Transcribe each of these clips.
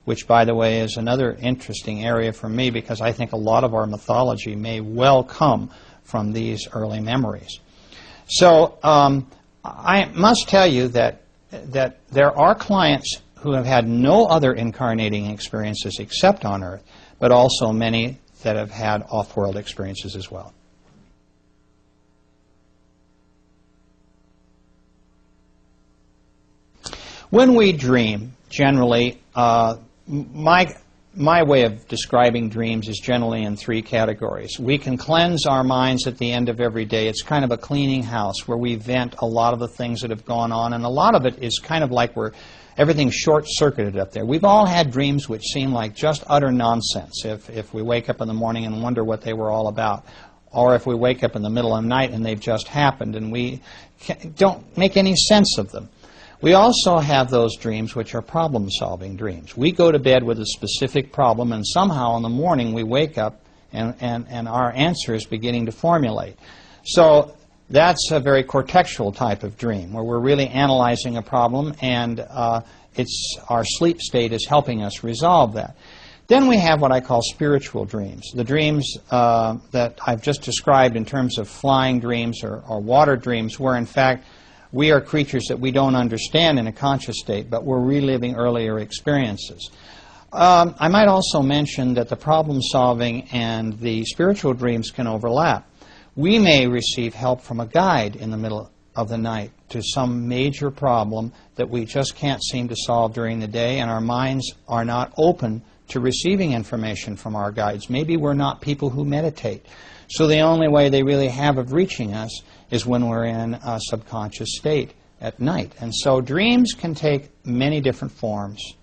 which, by the way, is another interesting area for me because I think a lot of our mythology may well come from these early memories. So I must tell you that there are clients who have had no other incarnating experiences except on Earth, but also many that have had off-world experiences as well. When we dream, generally, my way of describing dreams is generally in three categories. We can cleanse our minds at the end of every day. It's kind of a cleaning house where we vent a lot of the things that have gone on, and a lot of it is kind of like everything's short-circuited up there. We've all had dreams which seem like just utter nonsense if we wake up in the morning and wonder what they were all about, or if we wake up in the middle of the night and they've just happened and we don't make any sense of them. We also have those dreams which are problem-solving dreams. We go to bed with a specific problem, and somehow in the morning we wake up and our answer is beginning to formulate. So that's a very cortexual type of dream, where we're really analyzing a problem, and our sleep state is helping us resolve that. Then we have what I call spiritual dreams. The dreams that I've just described in terms of flying dreams or water dreams, where in fact we are creatures that we don't understand in a conscious state, but we're reliving earlier experiences. I might also mention that the problem-solving and the spiritual dreams can overlap. We may receive help from a guide in the middle of the night to some major problem that we just can't seem to solve during the day, and our minds are not open to receiving information from our guides. Maybe we're not people who meditate. So the only way they really have of reaching us is when we're in a subconscious state at night. And so dreams can take many different forms.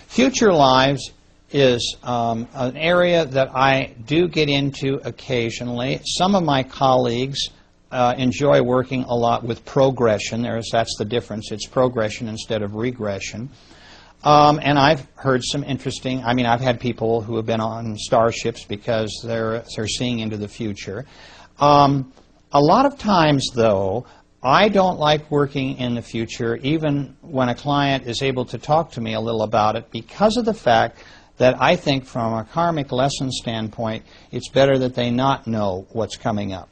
Future lives is an area that I do get into occasionally. Some of my colleagues enjoy working a lot with progression. That's the difference. It's progression instead of regression. And I've heard some interesting, I've had people who have been on starships because they're seeing into the future. A lot of times, though, I don't like working in the future, even when a client is able to talk to me a little about it, because of the fact that I think from a karmic lesson standpoint, it's better that they not know what's coming up.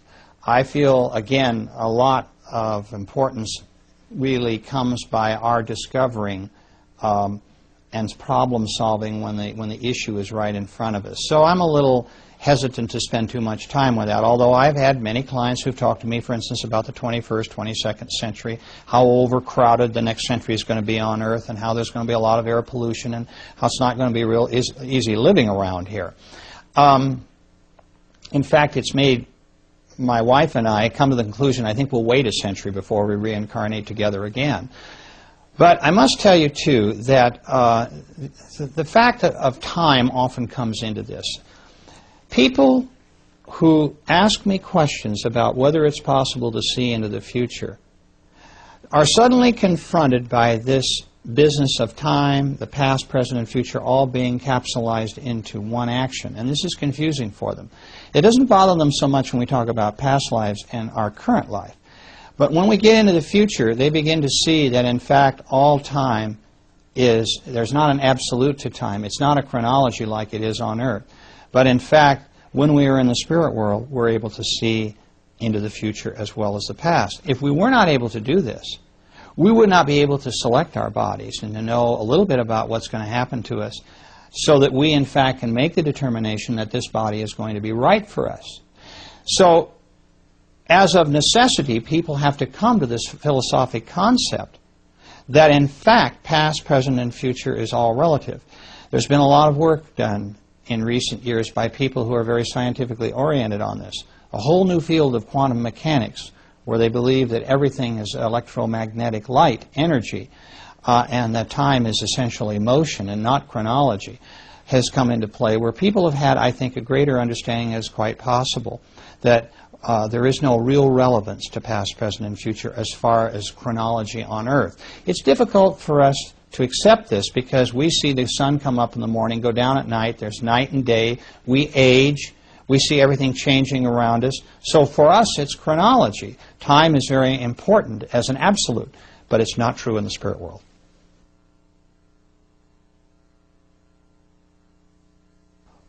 I feel, again, a lot of importance really comes by our discovering and problem solving when the issue is right in front of us. So I'm a little hesitant to spend too much time with that, although I've had many clients who've talked to me, for instance, about the 21st, 22nd century, how overcrowded the next century is going to be on Earth, and how there's going to be a lot of air pollution, and how it's not going to be real easy living around here. In fact, it's made my wife and I come to the conclusion I think we'll wait a century before we reincarnate together again. But I must tell you, too, that the fact of time often comes into this. People who ask me questions about whether it's possible to see into the future are suddenly confronted by this business of time, the past, present, and future, all being capsulized into one action. And this is confusing for them. It doesn't bother them so much when we talk about past lives and our current life. But when we get into the future, they begin to see that, in fact, all time there's not an absolute to time. It's not a chronology like it is on Earth. But, in fact, when we are in the spirit world, we're able to see into the future as well as the past. If we were not able to do this, we would not be able to select our bodies and to know a little bit about what's going to happen to us so that we, in fact, can make the determination that this body is going to be right for us. So, as of necessity, people have to come to this philosophic concept that, in fact, past, present, and future is all relative. There's been a lot of work done in recent years by people who are very scientifically oriented on this. A whole new field of quantum mechanics, where they believe that everything is electromagnetic light, energy, and that time is essentially motion and not chronology, has come into play, where people have had, I think, a greater understanding as quite possible that there is no real relevance to past, present, and future as far as chronology on Earth. It's difficult for us to accept this because we see the sun come up in the morning, go down at night, there's night and day, we age, We see everything changing around us. So for us, it's chronology. Time is very important as an absolute, but it's not true in the spirit world.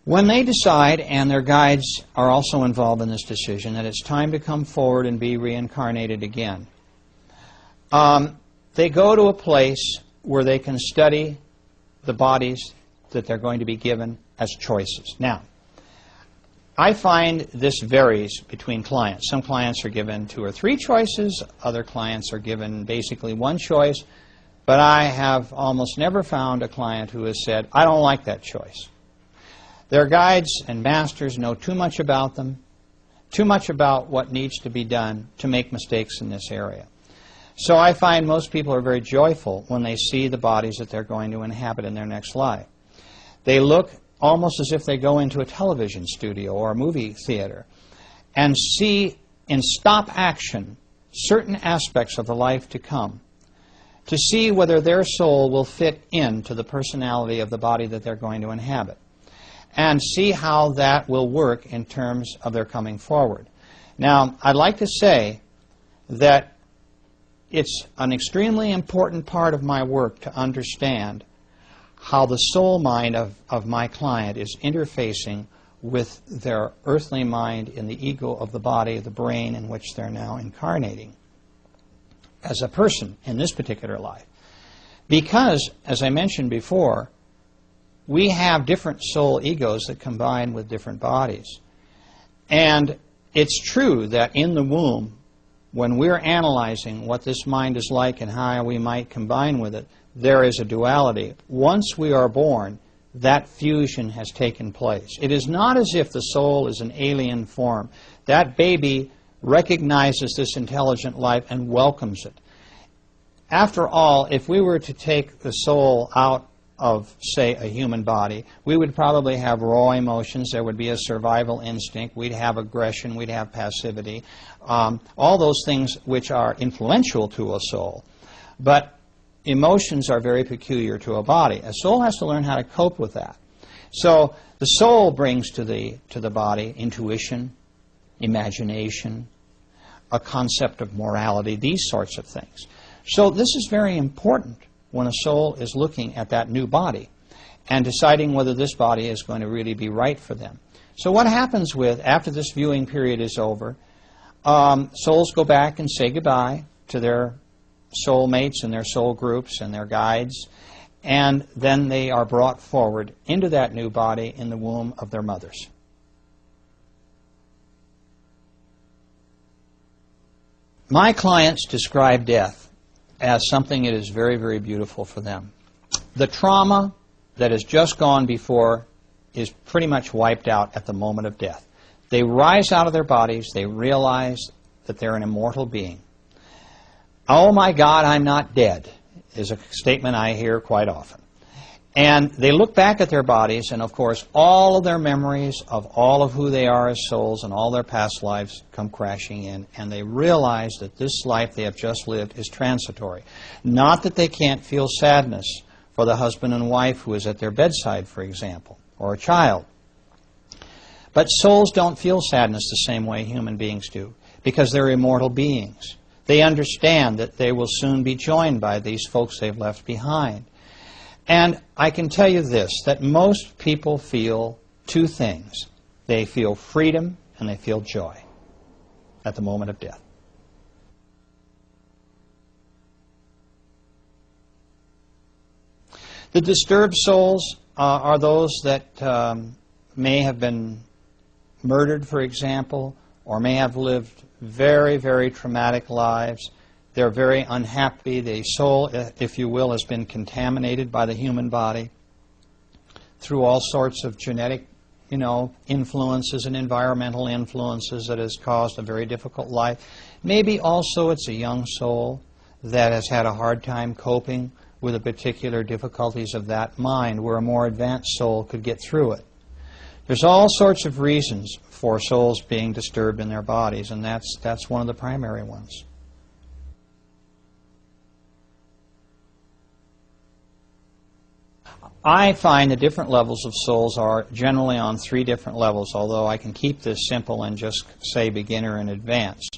When they decide, and their guides are also involved in this decision, that it's time to come forward and be reincarnated again, they go to a place where they can study the bodies that they're going to be given as choices. Now, I find this varies between clients. Some clients are given 2 or 3 choices. Other clients are given basically 1 choice. But I have almost never found a client who has said, I don't like that choice. Their guides and masters know too much about them, too much about what needs to be done to make mistakes in this area. So I find most people are very joyful when they see the bodies that they're going to inhabit in their next life. They look almost as if they go into a television studio or a movie theater and see in stop action certain aspects of the life to come, to see whether their soul will fit into the personality of the body that they're going to inhabit, and see how that will work in terms of their coming forward. Now, I'd like to say that it's an extremely important part of my work to understand how the soul mind of my client is interfacing with their earthly mind in the ego of the body, the brain in which they're now incarnating as a person in this particular life. Because, as I mentioned before, we have different soul egos that combine with different bodies. And it's true that in the womb, when we're analyzing what this mind is like and how we might combine with it, there is a duality. Once we are born, that fusion has taken place. It is not as if the soul is an alien form. That baby recognizes this intelligent life and welcomes it. After all, if we were to take the soul out of, say, a human body, we would probably have raw emotions. There would be a survival instinct. We'd have aggression. We'd have passivity. All those things which are influential to a soul. But emotions are very peculiar to a body. A soul has to learn how to cope with that. So the soul brings to the body intuition, imagination, a concept of morality, these sorts of things. So this is very important when a soul is looking at that new body and deciding whether this body is going to really be right for them. So what happens after this viewing period is over, souls go back and say goodbye to their soul mates and their soul groups and their guides, and then they are brought forward into that new body in the womb of their mothers. My clients describe death as something that is very, very beautiful for them. The trauma that has just gone before is pretty much wiped out at the moment of death. They rise out of their bodies, they realize that they're an immortal being. Oh my God, I'm not dead, is a statement I hear quite often. And they look back at their bodies, and of course all of their memories of all of who they are as souls and all their past lives come crashing in, and they realize that this life they have just lived is transitory. Not that they can't feel sadness for the husband and wife who is at their bedside, for example, or a child. But souls don't feel sadness the same way human beings do, because they're immortal beings. They understand that they will soon be joined by these folks they've left behind. And I can tell you this, that most people feel 2 things. They feel freedom and they feel joy at the moment of death. The disturbed souls are those that may have been murdered, for example, or may have lived very, very traumatic lives. They're very unhappy. The soul, if you will, has been contaminated by the human body through all sorts of genetic, influences and environmental influences that has caused a very difficult life. Maybe also it's a young soul that has had a hard time coping with the particular difficulties of that mind, where a more advanced soul could get through it. There's all sorts of reasons for souls being disturbed in their bodies, and that's one of the primary ones. I find the different levels of souls are generally on 3 different levels, although I can keep this simple and just say beginner and advanced.